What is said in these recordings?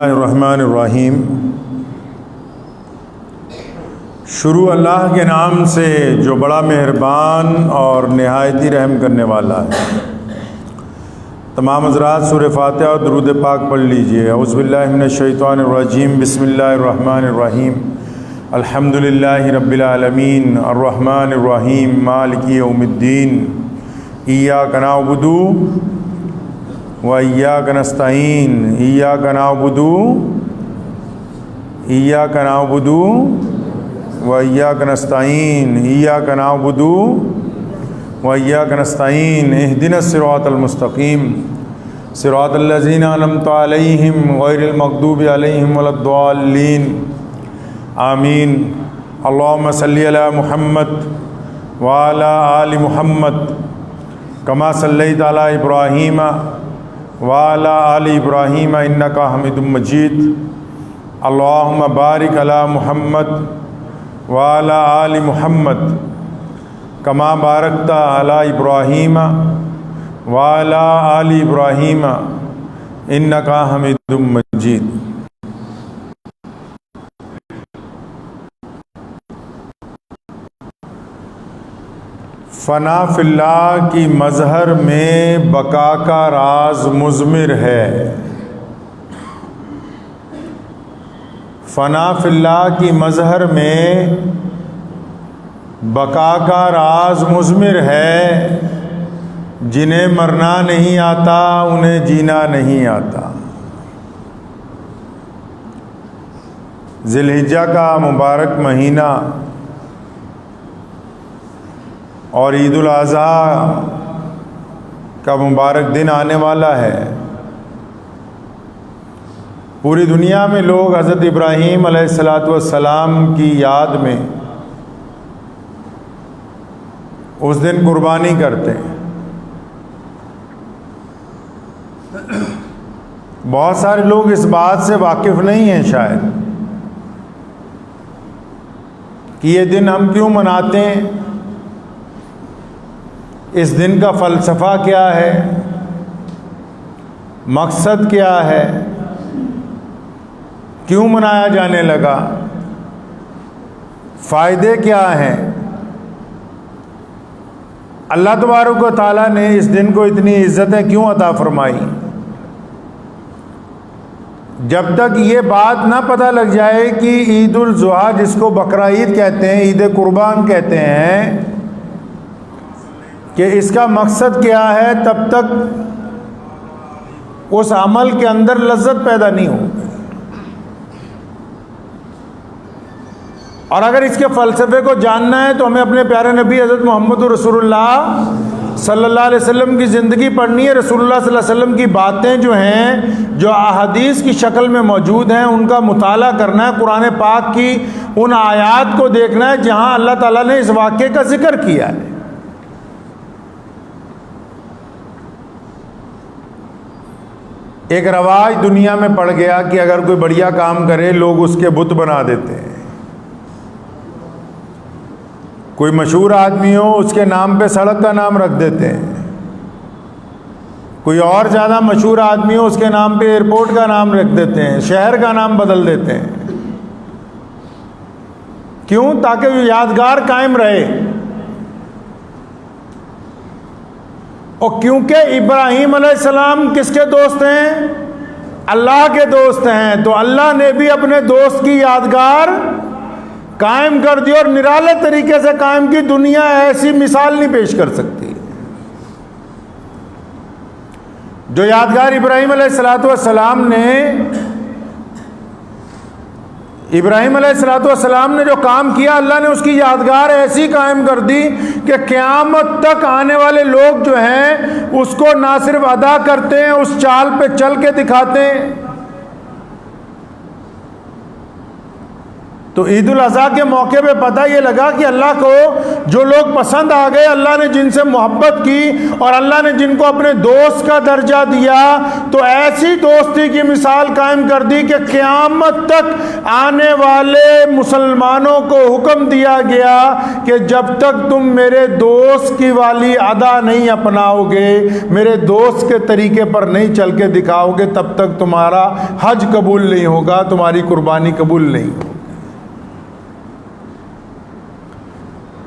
الرحمن الرحیم۔ شروع اللہ کے نام سے جو بڑا مہربان اور نہایت ہی رحم کرنے والا ہے۔ تمام حضرات سورہ فاتحہ اور درود پاک پڑھ لیجئے۔ اعوذ باللہ من الشیطان الرجیم، بسم اللہ الرحمن الرحیم۔ الحمد للہ رب العالمین، الرحمن الرحیم، مالک یوم الدین، ایاک نعبد وإياك نستعين، إياك نعبد وإياك نستعين، إياك نعبد وإياك نستعين، اهدنا الصراط المستقيم، صراط الذين أنعمت عليهم غير المغضوب عليهم ولا الضالين، آمين۔ اللهم صل على محمد وعلى آل محمد كما صليت على إبراهيم وعلى آل إبراهيم إنك حميد مجيد۔ اللهم بارك على محمد وعلى آل محمد كما باركت على إبراهيم وعلى آل إبراهيم إنك حميد مجيد۔ فنا فی اللہ کی مظہر میں بقا کا راز مضمر ہے۔ فنا فی اللہ کی مظہر میں بقا کا راز مضمر ہے، جنہیں مرنا نہیں آتا انہیں جینا نہیں آتا۔ ذی الحجہ کا مبارک مہینہ اور عید الاضحیٰ کا مبارک دن آنے والا ہے۔ پوری دنیا میں لوگ حضرت ابراہیم علیہ السلام کی یاد میں اس دن قربانی کرتے ہیں۔ بہت سارے لوگ اس بات سے واقف نہیں ہیں شاید کہ یہ دن ہم کیوں مناتے ہیں، اس دن کا فلسفہ کیا ہے، مقصد کیا ہے، کیوں منایا جانے لگا، فائدے کیا ہیں۔ اللہ تبارک و تعالیٰ نے اس دن کو اتنی عزتیں کیوں عطا فرمائی؟ جب تک یہ بات نہ پتہ لگ جائے کہ عید الاضحیٰ، جس کو بقرعید کہتے ہیں، عید قربان کہتے ہیں، کہ اس کا مقصد کیا ہے، تب تک اس عمل کے اندر لذت پیدا نہیں ہوگی۔ اور اگر اس کے فلسفے کو جاننا ہے تو ہمیں اپنے پیارے نبی حضرت محمد رسول اللہ صلی اللہ علیہ وسلم کی زندگی پڑھنی ہے۔ رسول اللہ صلی اللہ علیہ وسلم کی باتیں جو ہیں، جو احادیث کی شکل میں موجود ہیں، ان کا مطالعہ کرنا ہے۔ قرآن پاک کی ان آیات کو دیکھنا ہے جہاں اللہ تعالیٰ نے اس واقعے کا ذکر کیا ہے۔ ایک رواج دنیا میں پڑ گیا کہ اگر کوئی بڑھیا کام کرے لوگ اس کے بت بنا دیتے ہیں۔ کوئی مشہور آدمی ہو اس کے نام پہ سڑک کا نام رکھ دیتے ہیں۔ کوئی اور زیادہ مشہور آدمی ہو اس کے نام پہ ایئرپورٹ کا نام رکھ دیتے ہیں، شہر کا نام بدل دیتے ہیں۔ کیوں؟ تاکہ وہ یادگار قائم رہے۔ اور کیونکہ ابراہیم علیہ السلام کس کے دوست ہیں؟ اللہ کے دوست ہیں، تو اللہ نے بھی اپنے دوست کی یادگار قائم کر دی اور نرالے طریقے سے قائم کی۔ دنیا ایسی مثال نہیں پیش کر سکتی۔ جو یادگار ابراہیم علیہ السلام نے جو کام کیا، اللہ نے اس کی یادگار ایسی قائم کر دی کہ قیامت تک آنے والے لوگ جو ہیں اس کو نہ صرف ادا کرتے ہیں، اس چال پہ چل کے دکھاتے ہیں۔ تو عید الاضحیٰ کے موقع پہ پتہ یہ لگا کہ اللہ کو جو لوگ پسند آ گئے، اللہ نے جن سے محبت کی اور اللہ نے جن کو اپنے دوست کا درجہ دیا، تو ایسی دوستی کی مثال قائم کر دی کہ قیامت تک آنے والے مسلمانوں کو حکم دیا گیا کہ جب تک تم میرے دوست کی والی ادا نہیں اپناؤ گے، میرے دوست کے طریقے پر نہیں چل کے دکھاؤ گے، تب تک تمہارا حج قبول نہیں ہوگا، تمہاری قربانی قبول نہیں ہوگی۔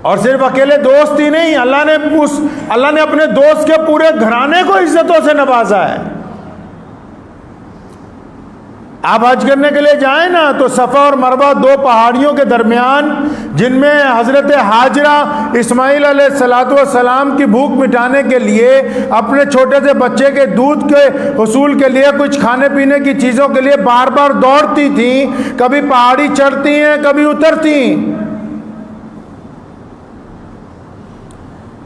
اور صرف اکیلے دوست ہی نہیں، اللہ نے اپنے دوست کے پورے گھرانے کو عزتوں سے نوازا ہے۔ آپ حج کرنے کے لیے جائیں نا تو صفا اور مروہ دو پہاڑیوں کے درمیان، جن میں حضرت ہاجرہ اسماعیل علیہ السلام کی بھوک مٹانے کے لیے اپنے چھوٹے سے بچے کے دودھ کے حصول کے لیے، کچھ کھانے پینے کی چیزوں کے لیے بار بار دوڑتی تھیں، کبھی پہاڑی چڑھتی ہیں کبھی اترتی ہیں۔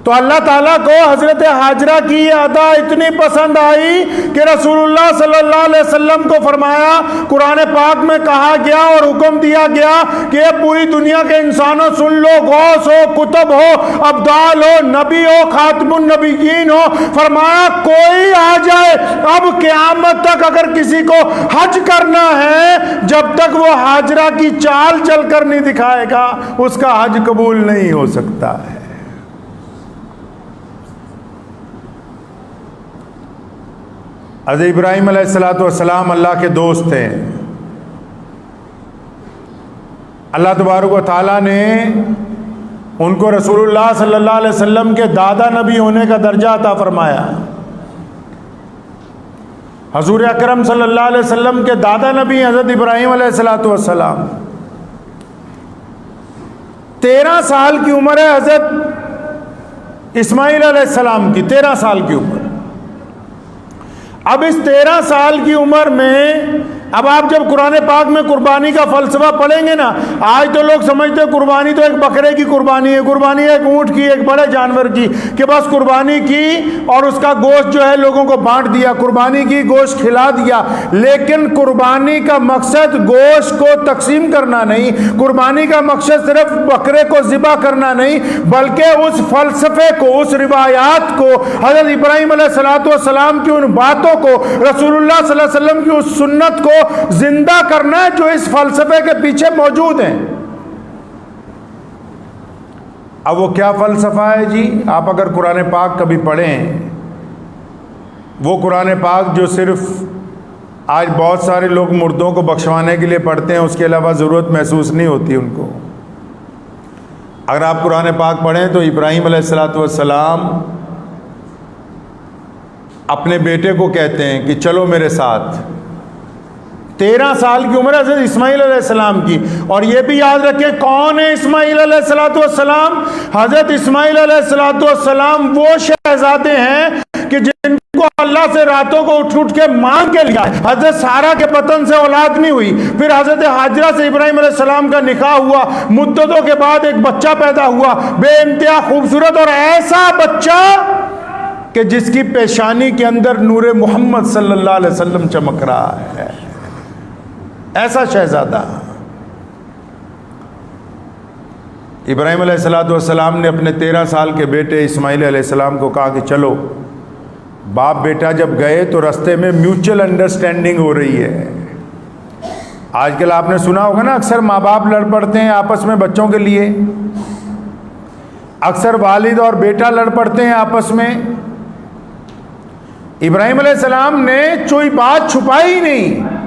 تو اللہ تعالیٰ کو حضرت ہاجرہ کی یہ ادا اتنی پسند آئی کہ رسول اللہ صلی اللہ علیہ وسلم کو فرمایا، قرآن پاک میں کہا گیا اور حکم دیا گیا کہ یہ پوری دنیا کے انسانوں سن لو، غوث ہو، کتب ہو، ابدال ہو، نبی ہو، خاتم النبیین ہو، فرمایا کوئی آ جائے اب قیامت تک اگر کسی کو حج کرنا ہے، جب تک وہ ہاجرہ کی چال چل کر نہیں دکھائے گا اس کا حج قبول نہیں ہو سکتا ہے۔ حضرت ابراہیم علیہ السلام اللہ کے دوست تھے۔ اللہ تبارک و تعالیٰ نے ان کو رسول اللہ صلی اللہ علیہ وسلم کے دادا نبی ہونے کا درجہ عطا فرمایا۔ حضور اکرم صلی اللہ علیہ وسلم کے دادا نبی حضرت ابراہیم علیہ السلام۔ 13 سال کی عمر ہے حضرت اسماعیل علیہ السلام کی، 13 سال کی عمر۔ اب اس 13 سال کی عمر میں، اب آپ جب قرآن پاک میں قربانی کا فلسفہ پڑھیں گے نا، آج تو لوگ سمجھتے ہیں قربانی تو ایک بکرے کی قربانی ہے، قربانی ایک اونٹ کی، ایک بڑے جانور کی، کہ بس قربانی کی اور اس کا گوشت جو ہے لوگوں کو بانٹ دیا، قربانی کی، گوشت کھلا دیا۔ لیکن قربانی کا مقصد گوشت کو تقسیم کرنا نہیں، قربانی کا مقصد صرف بکرے کو ذبح کرنا نہیں، بلکہ اس فلسفے کو، اس روایات کو، حضرت ابراہیم علیہ السلام کی ان باتوں کو، رسول اللہ صلی اللہ علیہ وسلم کی اس سنت کو زندہ کرنا ہے جو اس فلسفے کے پیچھے موجود ہیں۔ اب وہ کیا فلسفہ ہے جی؟ آپ اگر قرآن پاک کبھی پڑھیں، وہ قرآن پاک جو صرف آج بہت سارے لوگ مردوں کو بخشوانے کے لیے پڑھتے ہیں، اس کے علاوہ ضرورت محسوس نہیں ہوتی ان کو۔ اگر آپ قرآن پاک پڑھیں تو ابراہیم علیہ السلام اپنے بیٹے کو کہتے ہیں کہ چلو میرے ساتھ۔ 13 سال کی عمر حضرت اسماعیل علیہ السلام کی، اور یہ بھی یاد رکھیں کون ہے اسماعیل علیہ السلام؟ حضرت اسماعیل علیہ السلام وہ شہزادے ہیں کہ جن کو اللہ سے راتوں کو اٹھ کے مانگ کے لیا۔ حضرت سارہ کے بطن سے اولاد نہیں ہوئی، پھر حضرت ہاجرہ سے ابراہیم علیہ السلام کا نکاح ہوا، مدتوں کے بعد ایک بچہ پیدا ہوا، بے انتہا خوبصورت اور ایسا بچہ کہ جس کی پیشانی کے اندر نور محمد صلی اللہ علیہ وسلم چمک رہا ہے، ایسا شہزادہ۔ ابراہیم علیہ السلام نے اپنے 13 سال کے بیٹے اسماعیل علیہ السلام کو کہا کہ چلو۔ باپ بیٹا جب گئے تو رستے میں میوچل انڈرسٹینڈنگ ہو رہی ہے۔ آج کل آپ نے سنا ہوگا نا، اکثر ماں باپ لڑ پڑتے ہیں آپس میں بچوں کے لیے، اکثر والد اور بیٹا لڑ پڑتے ہیں آپس میں۔ ابراہیم علیہ السلام نے کوئی بات چھپائی ہی نہیں،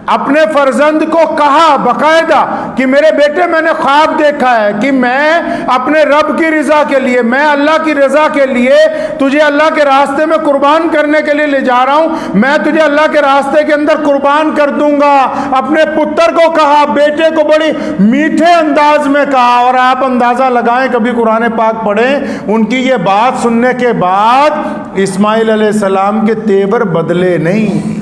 اپنے فرزند کو کہا باقاعدہ کہ میرے بیٹے میں نے خواب دیکھا ہے کہ میں اپنے رب کی رضا کے لیے، میں اللہ کی رضا کے لیے تجھے اللہ کے راستے میں قربان کرنے کے لیے لے جا رہا ہوں، میں تجھے اللہ کے راستے کے اندر قربان کر دوں گا۔ اپنے پتر کو کہا، بیٹے کو بڑی میٹھے انداز میں کہا، اور آپ اندازہ لگائیں کبھی قرآن پاک پڑھیں، ان کی یہ بات سننے کے بعد اسماعیل علیہ السلام کے تیور بدلے نہیں۔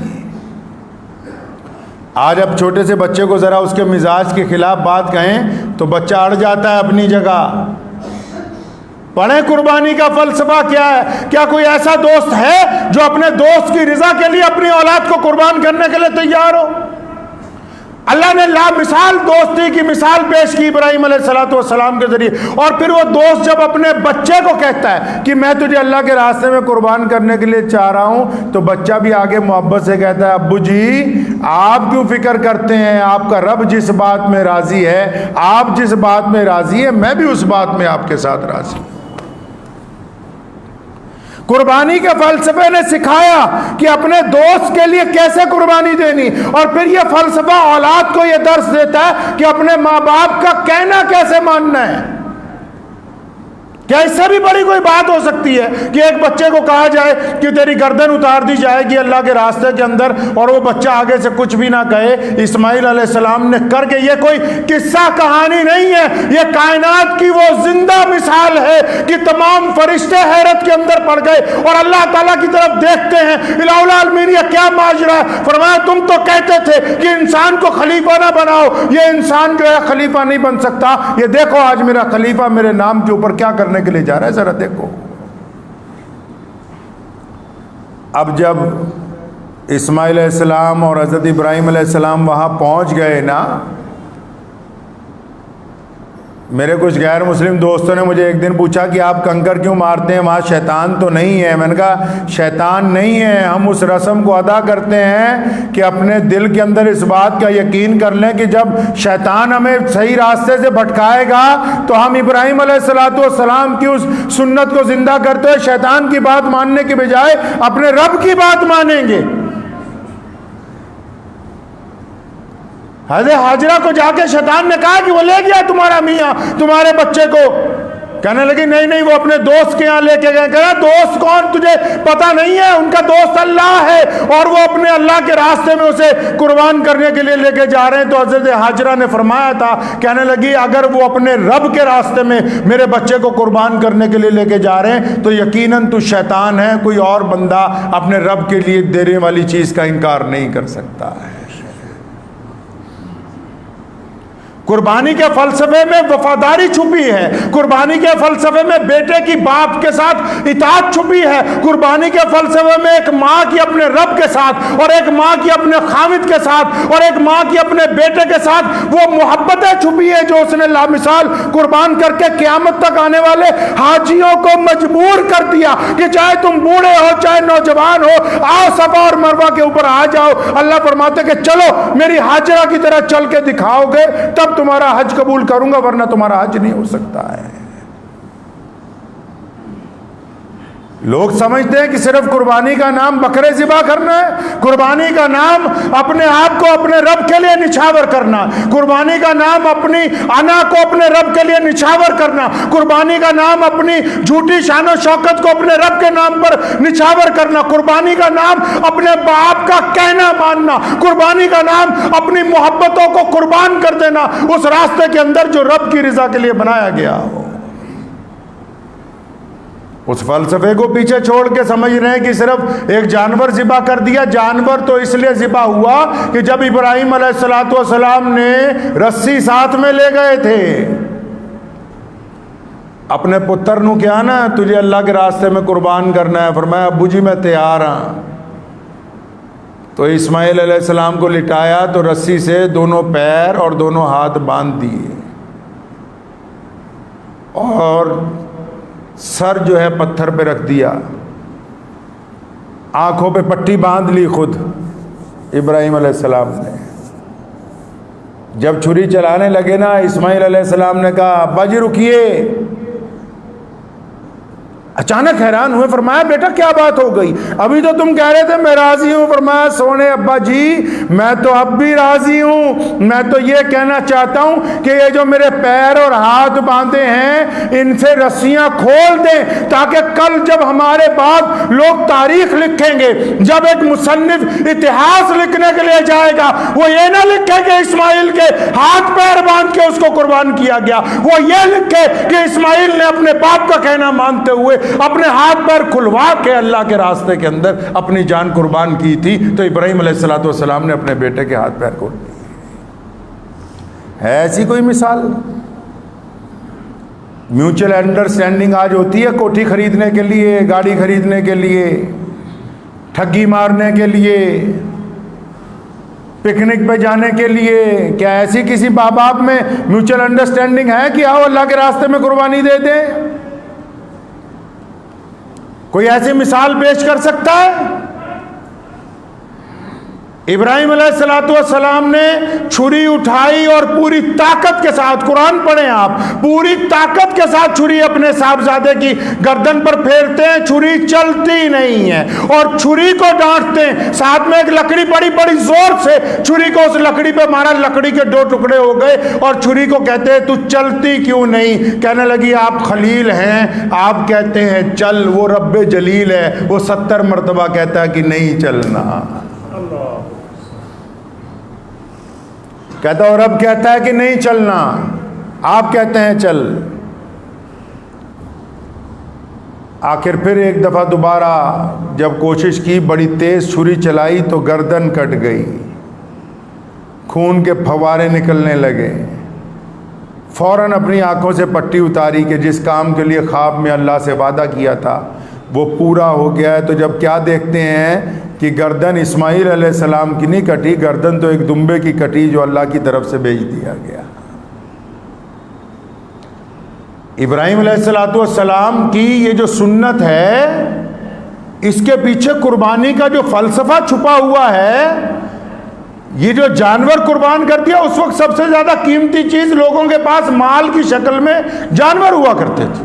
آج اب چھوٹے سے بچے کو ذرا اس کے مزاج کے خلاف بات کہیں تو بچہ اڑ جاتا ہے اپنی جگہ۔ پڑھیں قربانی کا فلسفہ کیا ہے۔ کیا کوئی ایسا دوست ہے جو اپنے دوست کی رضا کے لیے اپنی اولاد کو قربان کرنے کے لیے تیار ہو؟ اللہ نے لامثال دوستی کی مثال پیش کی ابراہیم علیہ السلام کے ذریعے، اور پھر وہ دوست جب اپنے بچے کو کہتا ہے کہ میں تجھے اللہ کے راستے میں قربان کرنے کے لیے چاہ رہا ہوں، تو بچہ بھی آگے محبت سے کہتا ہے ابو جی آپ کیوں فکر کرتے ہیں، آپ کا رب جس بات میں راضی ہے، آپ جس بات میں راضی ہے میں بھی اس بات میں آپ کے ساتھ راضی ہوں۔ قربانی کے فلسفے نے سکھایا کہ اپنے دوست کے لیے کیسے قربانی دینی، اور پھر یہ فلسفہ اولاد کو یہ درس دیتا ہے کہ اپنے ماں باپ کا کہنا کیسے ماننا ہے۔ کیا اس سے بھی بڑی کوئی بات ہو سکتی ہے کہ ایک بچے کو کہا جائے کہ تیری گردن اتار دی جائے گی اللہ کے راستے کے اندر، اور وہ بچہ آگے سے کچھ بھی نہ کہے؟ اسماعیل علیہ السلام نے کر کے، یہ کوئی قصہ کہانی نہیں ہے، یہ کائنات کی وہ زندہ مثال ہے کہ تمام فرشتے حیرت کے اندر پڑ گئے اور اللہ تعالیٰ کی طرف دیکھتے ہیں، الہ العالمین یہ کیا ماجرا ہے؟ فرمایا تم تو کہتے تھے کہ انسان کو خلیفہ نہ بناؤ، یہ انسان جو ہے خلیفہ نہیں بن سکتا، یہ دیکھو آج میرا خلیفہ میرے نام کے اوپر کیا کرنے کے لیے جا رہا ہے، ذرا دیکھو۔ اب جب اسماعیل علیہ السلام اور حضرت ابراہیم علیہ السلام وہاں پہنچ گئے نا، میرے کچھ غیر مسلم دوستوں نے مجھے ایک دن پوچھا کہ آپ کنکر کیوں مارتے ہیں، وہاں شیطان تو نہیں ہے؟ میں نے کہا شیطان نہیں ہے، ہم اس رسم کو ادا کرتے ہیں کہ اپنے دل کے اندر اس بات کا یقین کر لیں کہ جب شیطان ہمیں صحیح راستے سے بھٹکائے گا تو ہم ابراہیم علیہ السلام کی اس سنت کو زندہ کرتے ہوئے شیطان کی بات ماننے کے بجائے اپنے رب کی بات مانیں گے۔ حضرت حاجرہ کو جا کے شیطان نے کہا کہ وہ لے گیا تمہارا میاں تمہارے بچے کو، کہنے لگی نہیں وہ اپنے دوست کے یہاں لے کے گئے۔ کہا دوست کون تجھے پتہ نہیں ہے؟ ان کا دوست اللہ ہے اور وہ اپنے اللہ کے راستے میں اسے قربان کرنے کے لیے لے کے جا رہے ہیں۔ تو حضرت حاجرہ نے فرمایا تھا، کہنے لگی اگر وہ اپنے رب کے راستے میں میرے بچے کو قربان کرنے کے لیے لے کے جا رہے ہیں تو یقیناً تو شیطان ہے، کوئی اور بندہ اپنے رب کے لیے دینے والی چیز کا انکار نہیں کر سکتا ہے۔ قربانی کے فلسفے میں وفاداری چھپی ہے، قربانی کے فلسفے میں بیٹے کی باپ کے ساتھ اطاعت چھپی ہے، قربانی کے فلسفے میں ایک ماں کی اپنے رب کے ساتھ اور ایک ماں کی اپنے خامد کے ساتھ اور ایک ماں کی اپنے بیٹے کے ساتھ وہ محبتیں چھپی ہیں جو اس نے لامثال قربان کر کے قیامت تک آنے والے حاجیوں کو مجبور کر دیا کہ چاہے تم بوڑھے ہو چاہے نوجوان ہو، آؤ صفا اور مروہ کے اوپر آ جاؤ۔ اللہ فرماتے کہ چلو میری حاجرہ کی طرح چل کے دکھاؤ گے تب تمہارا حج قبول کروں گا، ورنہ تمہارا حج نہیں ہو سکتا ہے۔ لوگ سمجھتے ہیں کہ صرف قربانی کا نام بکرے ذبح کرنا ہے، قربانی کا نام اپنے آپ کو اپنے رب کے لیے نچھاور کرنا، قربانی کا نام اپنی انا کو اپنے رب کے لیے نچھاور کرنا، قربانی کا نام اپنی جھوٹی شان و شوکت کو اپنے رب کے نام پر نچھاور کرنا، قربانی کا نام اپنے باپ کا کہنا ماننا، قربانی کا نام اپنی محبتوں کو قربان کر دینا اس راستے کے اندر جو رب کی رضا کے لیے بنایا گیا ہو۔ اس فلسفے کو پیچھے چھوڑ کے سمجھ رہے ہیں کہ صرف ایک جانور ذبح کر دیا۔ جانور تو اس لیے ذبح ہوا کہ جب ابراہیم علیہ السلام نے رسی ساتھ میں لے گئے تھے، اپنے پتر نو کیا نا تجھے اللہ کے راستے میں قربان کرنا ہے، فرمایا ابو جی میں تیار ہوں۔ تو اسماعیل علیہ السلام کو لٹایا تو رسی سے دونوں پیر اور دونوں ہاتھ باندھ دیے اور سر جو ہے پتھر پہ رکھ دیا، آنکھوں پہ پٹی باندھ لی خود ابراہیم علیہ السلام نے۔ جب چھری چلانے لگے نا اسماعیل علیہ السلام نے کہا ابا جی رکیے۔ اچانک حیران ہوئے، فرمایا بیٹا کیا بات ہو گئی؟ ابھی تو تم کہہ رہے تھے میں راضی ہوں۔ فرمایا سونے ابا جی میں تو اب بھی راضی ہوں، میں تو یہ کہنا چاہتا ہوں کہ یہ جو میرے پیر اور ہاتھ باندھے ہیں ان سے رسیاں کھول دیں تاکہ کل جب ہمارے بعد لوگ تاریخ لکھیں گے، جب ایک مصنف اتہاس لکھنے کے لیے جائے گا وہ یہ نہ لکھے کہ اسماعیل کے ہاتھ پیر باندھ کے اس کو قربان کیا گیا، وہ یہ لکھے کہ اسماعیل نے اپنے باپ کا کہنا مانتے ہوئے اپنے ہاتھ پیر کھلوا کے اللہ کے راستے کے اندر اپنی جان قربان کی تھی۔ تو ابراہیم علیہ السلام نے اپنے بیٹے کے ہاتھ پیر کھول دیے۔ ہے ایسی کوئی مثال؟ میوچل انڈرسٹینڈنگ آج ہوتی ہے کوٹھی خریدنے کے لیے، گاڑی خریدنے کے لیے، ٹھگی مارنے کے لیے، پکنک پہ جانے کے لیے کیا ایسی کسی ماں باپ میں میوچل انڈرسٹینڈنگ ہے کہ آؤ اللہ کے راستے میں قربانی دے دیں؟ کوئی ایسی مثال پیش کر سکتا ہے؟ ابراہیم علیہ السلام نے چھری اٹھائی اور پوری طاقت کے ساتھ، قرآن پڑھیں آپ، پوری طاقت کے ساتھ چھری اپنے صاحبزادے کی گردن پر پھیرتے ہیں، چھری چلتی نہیں ہے اور چھری کو ڈانٹتے ہیں، ساتھ میں ایک لکڑی بڑی زور سے چھری کو اس لکڑی پہ مارا، لکڑی کے 2 ٹکڑے ہو گئے اور چھری کو کہتے ہیں تو چلتی کیوں نہیں؟ کہنے لگی آپ خلیل ہیں، آپ کہتے ہیں چل، وہ رب جلیل ہے، وہ 70 مرتبہ کہتا ہے کہ نہیں چلنا، کہتا اور رب کہتا ہے کہ نہیں چلنا، آپ کہتے ہیں چل۔ آخر پھر ایک دفعہ دوبارہ جب کوشش کی، بڑی تیز چھری چلائی تو گردن کٹ گئی، خون کے پھوارے نکلنے لگے۔ فوراً اپنی آنکھوں سے پٹی اتاری کہ جس کام کے لیے خواب میں اللہ سے وعدہ کیا تھا وہ پورا ہو گیا ہے۔ تو جب کیا دیکھتے ہیں کہ گردن اسماعیل علیہ السلام کی نہیں کٹی، گردن تو ایک دمبے کی کٹی جو اللہ کی طرف سے بھیج دیا گیا۔ ابراہیم علیہ السلام کی یہ جو سنت ہے، اس کے پیچھے قربانی کا جو فلسفہ چھپا ہوا ہے، یہ جو جانور قربان کر دیا، اس وقت سب سے زیادہ قیمتی چیز لوگوں کے پاس مال کی شکل میں جانور ہوا کرتے تھے۔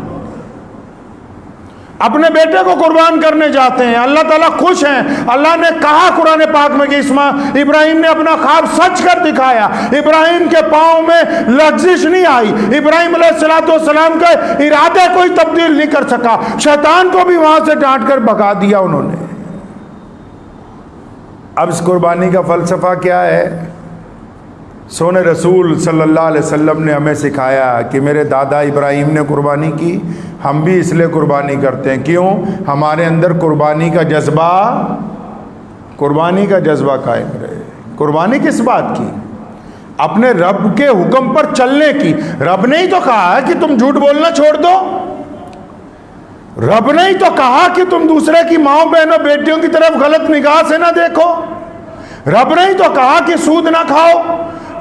اپنے بیٹے کو قربان کرنے جاتے ہیں، اللہ تعالیٰ خوش ہیں، اللہ نے کہا قرآن پاک میں کہ ابراہیم نے اپنا خواب سچ کر دکھایا، ابراہیم کے پاؤں میں لغزش نہیں آئی، ابراہیم علیہ السلام کا ارادے کوئی تبدیل نہیں کر سکا، شیطان کو بھی وہاں سے ڈانٹ کر بھگا دیا انہوں نے۔ اب اس قربانی کا فلسفہ کیا ہے؟ سونے رسول صلی اللہ علیہ وسلم نے ہمیں سکھایا کہ میرے دادا ابراہیم نے قربانی کی، ہم بھی اس لیے قربانی کرتے ہیں۔ کیوں؟ ہمارے اندر قربانی کا جذبہ قائم رہے۔ قربانی کس بات کی؟ اپنے رب کے حکم پر چلنے کی۔ رب نے ہی تو کہا ہے کہ تم جھوٹ بولنا چھوڑ دو، رب نے ہی تو کہا کہ تم دوسرے کی ماؤں بہنوں بیٹیوں کی طرف غلط نگاہ سے نہ دیکھو، رب نے ہی تو کہا کہ سود نہ کھاؤ،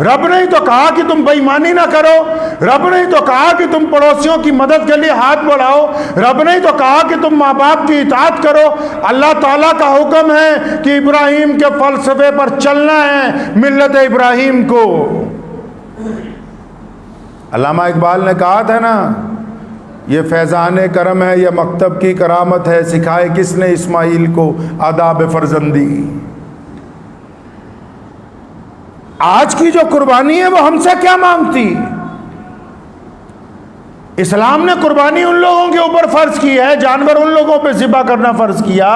رب نے ہی تو کہا کہ تم بے ایمانی نہ کرو، رب نے ہی تو کہا کہ تم پڑوسیوں کی مدد کے لیے ہاتھ بڑھاؤ، رب نے ہی تو کہا کہ تم ماں باپ کی اطاعت کرو۔ اللہ تعالیٰ کا حکم ہے کہ ابراہیم کے فلسفے پر چلنا ہے، ملت ابراہیم کو۔ علامہ اقبال نے کہا تھا نا، یہ فیضان کرم ہے، یہ مکتب کی کرامت ہے، سکھائے کس نے اسماعیل کو آداب فرزندی۔ آج کی جو قربانی ہے وہ ہم سے کیا مانگتی؟ اسلام نے قربانی ان لوگوں کے اوپر فرض کی ہے، جانور ان لوگوں پہ ذبح کرنا فرض کیا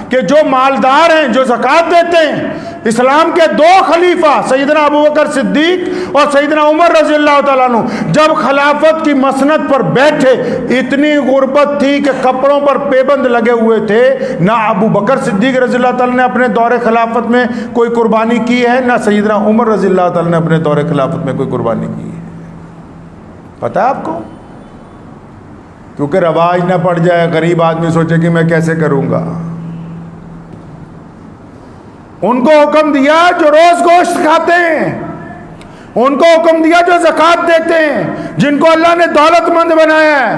کہ جو مالدار ہیں، جو زکوٰۃ دیتے ہیں۔ اسلام کے 2 خلیفہ سیدنا ابوبکر صدیق اور سیدنا عمر رضی اللہ تعالیٰ عنہ جب خلافت کی مسند پر بیٹھے، اتنی غربت تھی کہ کپڑوں پر پیبند لگے ہوئے تھے۔ نہ ابوبکر صدیق رضی اللہ تعالیٰ نے اپنے دور خلافت میں کوئی قربانی کی ہے، نہ سیدنا عمر رضی اللہ تعالیٰ نے اپنے دور خلافت میں کوئی قربانی کی ہے۔ پتہ ہے آپ کو؟ کیونکہ رواج نہ پڑ جائے، غریب آدمی سوچے کہ میں کیسے کروں گا۔ ان کو حکم دیا جو روز گوشت کھاتے ہیں، ان کو حکم دیا جو زکوٰۃ دیتے ہیں، جن کو اللہ نے دولت مند بنایا ہے۔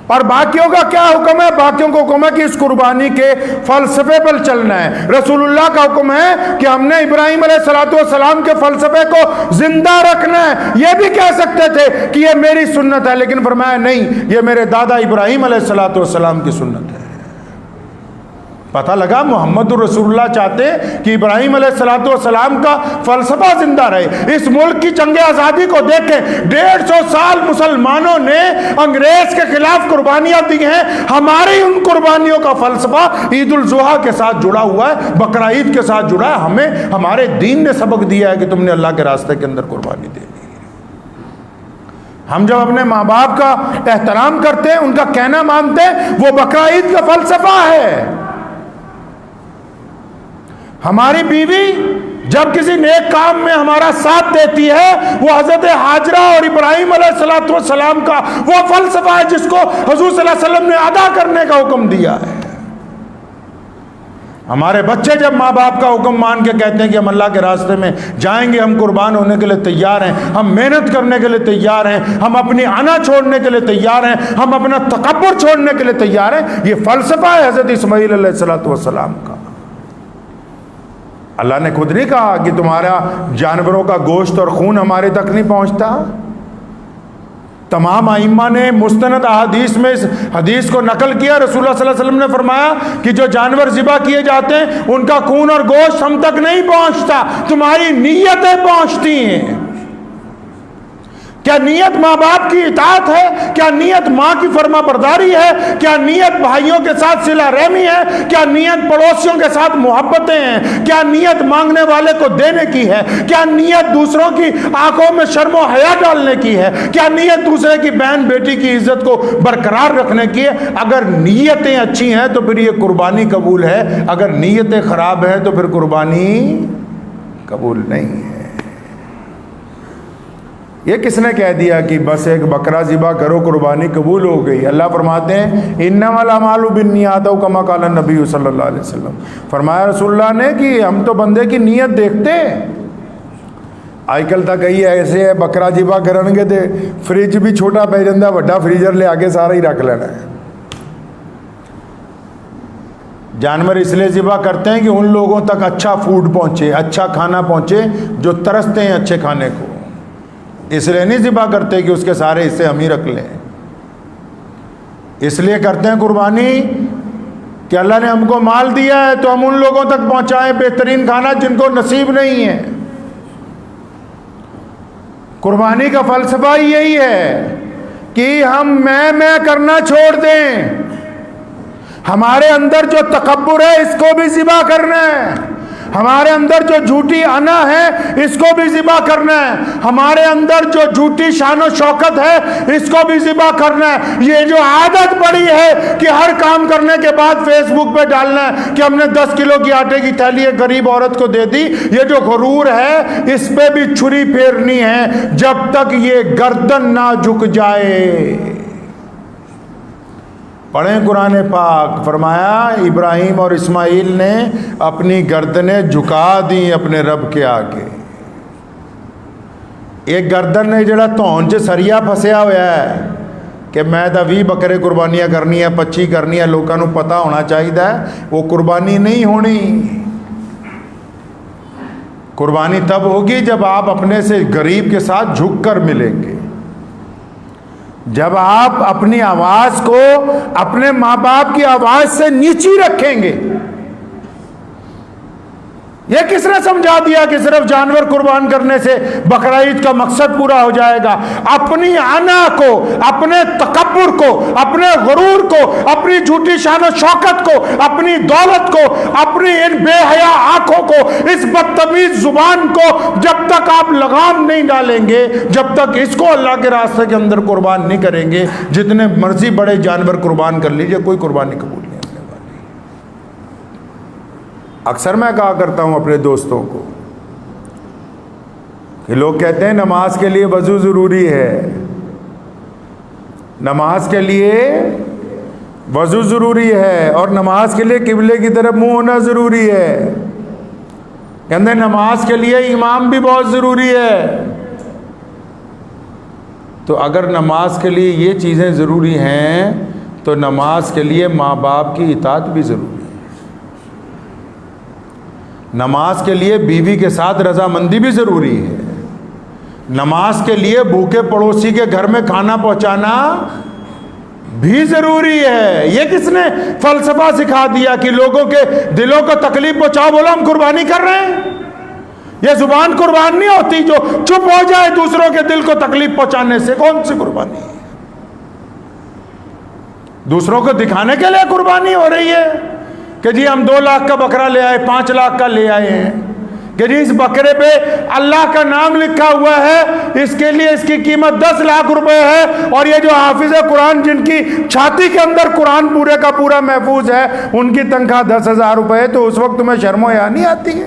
اور باقیوں کا کیا حکم ہے؟ باقیوں کو حکم ہے کہ اس قربانی کے فلسفے پر چلنا ہے۔ رسول اللہ کا حکم ہے کہ ہم نے ابراہیم علیہ السلام کے فلسفے کو زندہ رکھنا ہے۔ یہ بھی کہہ سکتے تھے کہ یہ میری سنت ہے، لیکن فرمایا نہیں، یہ میرے دادا ابراہیم علیہ السلام کی سنت ہے۔ پتہ لگا محمد الرسول اللہ چاہتے کہ ابراہیم علیہ السلام کا فلسفہ زندہ رہے۔ اس ملک کی جنگ آزادی کو دیکھیں، 150 سال مسلمانوں نے انگریز کے خلاف قربانیاں دی ہیں، ہماری ان قربانیوں کا فلسفہ عید الاضحیٰ کے ساتھ جڑا ہوا ہے، بقرہ عید کے ساتھ جڑا ہے۔ ہمیں ہمارے دین نے سبق دیا ہے کہ تم نے اللہ کے راستے کے اندر قربانی دینی ہے۔ ہم جب اپنے ماں باپ کا احترام کرتے ہیں، ان کا کہنا مانتے ہیں، وہ بقرہ عید کا فلسفہ ہے۔ ہماری بیوی جب کسی نیک کام میں ہمارا ساتھ دیتی ہے، وہ حضرت ہاجرہ اور ابراہیم علیہ السلام کا وہ فلسفہ ہے جس کو حضور صلی اللہ علیہ وسلم نے ادا کرنے کا حکم دیا ہے۔ ہمارے بچے جب ماں باپ کا حکم مان کے کہتے ہیں کہ ہم اللہ کے راستے میں جائیں گے، ہم قربان ہونے کے لیے تیار ہیں، ہم محنت کرنے کے لیے تیار ہیں، ہم اپنی انا چھوڑنے کے لیے تیار ہیں، ہم اپنا تکبر چھوڑنے کے لیے تیار ہیں، یہ فلسفہ ہے حضرت اسماعیل علیہ السلام کا۔ اللہ نے خود نہیں کہا کہ تمہارا جانوروں کا گوشت اور خون ہمارے تک نہیں پہنچتا؟ تمام ائمہ نے مستند احادیث میں اس حدیث کو نقل کیا۔ رسول اللہ صلی اللہ علیہ وسلم نے فرمایا کہ جو جانور ذبح کیے جاتے ہیں ان کا خون اور گوشت ہم تک نہیں پہنچتا، تمہاری نیتیں پہنچتی ہیں۔ کیا نیت ماں باپ کی اطاعت ہے؟ کیا نیت ماں کی فرما برداری ہے؟ کیا نیت بھائیوں کے ساتھ صلہ رحمی ہے؟ کیا نیت پڑوسیوں کے ساتھ محبتیں ہیں؟ کیا نیت مانگنے والے کو دینے کی ہے؟ کیا نیت دوسروں کی آنکھوں میں شرم و حیا ڈالنے کی ہے؟ کیا نیت دوسرے کی بہن بیٹی کی عزت کو برقرار رکھنے کی ہے؟ اگر نیتیں اچھی ہیں تو پھر یہ قربانی قبول ہے، اگر نیتیں خراب ہیں تو پھر قربانی قبول نہیں ہے۔ یہ کس نے کہہ دیا کہ بس ایک بکرا ذبح کرو قربانی قبول ہو گئی؟ اللہ فرماتے ہیں انما الاعمال بالنیات کما قال النبی صلی اللہ علیہ وسلم، فرمایا رسول اللہ نے کہ ہم تو بندے کی نیت دیکھتے ہیں۔ آج کل تک کئی ایسے ہے بکرا ذبح کرن گے تے فریج بھی چھوٹا پی جاتا، بڑا فریزر لے آگے سارا ہی رکھ لینا ہے۔ جانور اس لیے ذبح کرتے ہیں کہ ان لوگوں تک اچھا فوڈ پہنچے، اچھا کھانا پہنچے جو ترستے ہیں اچھے کھانے کو، اس لیے نہیں ذبح کرتے کہ اس کے سارے حصے ہم ہی رکھ لیں۔ اس لیے کرتے ہیں قربانی کہ اللہ نے ہم کو مال دیا ہے تو ہم ان لوگوں تک پہنچائیں بہترین کھانا جن کو نصیب نہیں ہے۔ قربانی کا فلسفہ یہی ہے کہ ہم میں کرنا چھوڑ دیں، ہمارے اندر جو تکبر ہے اس کو بھی ذبح کرنا ہے، ہمارے اندر جو جھوٹی انا ہے اس کو بھی ذبح کرنا ہے، ہمارے اندر جو جھوٹی شان و شوکت ہے اس کو بھی ذبح کرنا ہے۔ یہ جو عادت پڑی ہے کہ ہر کام کرنے کے بعد فیس بک پہ ڈالنا ہے کہ ہم نے 10 کلو کی آٹے کی تھیلی ایک غریب عورت کو دے دی، یہ جو غرور ہے اس پہ بھی چھری پھیرنی ہے جب تک یہ گردن نہ جھک جائے۔ پڑھیں قرآن پاک، فرمایا ابراہیم اور اسماعیل نے اپنی گردنیں جھکا دیں اپنے رب کے آگے۔ ایک گردن نے جڑا تون چ سریا پھسیا ہوا ہے کہ میں تو 20 بکرے قربانیاں کرنی ہے، 25 کرنی ہے، لوگوں کو پتہ ہونا چاہیے، وہ قربانی نہیں ہونی۔ قربانی تب ہوگی جب آپ اپنے سے غریب کے ساتھ جھک کر ملیں گے، جب آپ اپنی آواز کو اپنے ماں باپ کی آواز سے نیچی رکھیں گے۔ یہ کس نے سمجھا دیا کہ صرف جانور قربان کرنے سے بقرہ عید کا مقصد پورا ہو جائے گا؟ اپنی انا کو، اپنے تکبر کو، اپنے غرور کو، اپنی جھوٹی شان و شوکت کو، اپنی دولت کو، اپنی ان بے حیا آنکھوں کو، اس بدتمیز زبان کو جب تک آپ لگام نہیں ڈالیں گے، جب تک اس کو اللہ کے راستے کے اندر قربان نہیں کریں گے، جتنے مرضی بڑے جانور قربان کر لیجئے کوئی قربانی قبول نہیں۔ اکثر میں کہا کرتا ہوں اپنے دوستوں کو کہ لوگ کہتے ہیں نماز کے لیے وضو ضروری ہے، نماز کے لیے وضو ضروری ہے، اور نماز کے لیے قبلے کی طرف منہ ہونا ضروری ہے، کہتے ہیں نماز کے لیے امام بھی بہت ضروری ہے۔ تو اگر نماز کے لیے یہ چیزیں ضروری ہیں تو نماز کے لیے ماں باپ کی اطاعت بھی ضروری ہے، نماز کے لیے بیوی کے ساتھ رضامندی بھی ضروری ہے، نماز کے لیے بھوکے پڑوسی کے گھر میں کھانا پہنچانا بھی ضروری ہے۔ یہ کس نے فلسفہ سکھا دیا کہ لوگوں کے دلوں کو تکلیف پہنچاؤ، بولو ہم قربانی کر رہے ہیں؟ یہ زبان قربان نہیں ہوتی جو چپ ہو جائے دوسروں کے دل کو تکلیف پہنچانے سے، کون سی قربانی ہے؟ دوسروں کو دکھانے کے لیے قربانی ہو رہی ہے کہ جی ہم 2 لاکھ کا بکرا لے آئے، 5 لاکھ کا لے آئے ہیں، کہ جی اس بکرے پہ اللہ کا نام لکھا ہوا ہے، اس کے لیے اس کی قیمت 10 لاکھ روپے ہے، اور یہ جو حافظ قرآن جن کی چھاتی کے اندر قرآن پورے کا پورا محفوظ ہے ان کی تنخواہ 10,000 روپے ہے، تو اس وقت تمہیں شرم و حیا نہیں آتی ہے؟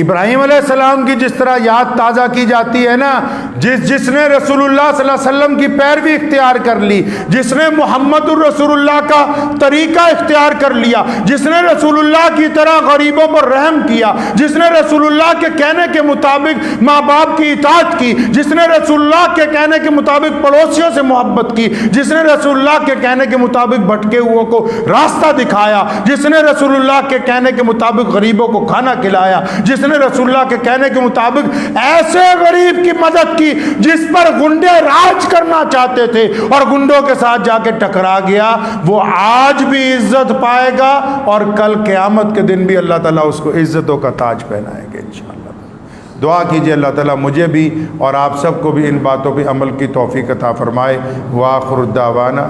ابراہیم علیہ السلام کی جس طرح یاد تازہ کی جاتی ہے نا، جس نے رسول اللہ صلی اللہ علیہ وسلم کی پیروی اختیار کر لی، جس نے محمد الرسول اللہ کا طریقہ اختیار کر لیا، جس نے رسول اللہ کی طرح غریبوں پر رحم کیا، جس نے رسول اللہ کے کہنے کے مطابق ماں باپ کی اطاعت کی، جس نے رسول اللہ کے کہنے کے مطابق پڑوسیوں سے محبت کی، جس نے رسول اللہ کے کہنے کے مطابق بھٹکے ہوئوں کو راستہ دکھایا، جس نے رسول اللہ کے کہنے کے مطابق غریبوں کو کھانا کھلایا، جس نے رسول اللہ کے کہنے کے مطابق ایسے غریب کی مدد کی جس پر گنڈے راج کرنا چاہتے تھے اور گنڈوں کے ساتھ جا کے ٹکرا گیا، وہ آج بھی عزت پائے گا اور کل قیامت کے دن بھی اللہ تعالیٰ اس کو عزتوں کا تاج پہنائیں گے انشاءاللہ۔ دعا کیجئے اللہ تعالیٰ مجھے بھی اور آپ سب کو بھی ان باتوں پہ عمل کی توفیق عطا فرمائے۔ وآخر الدعوانا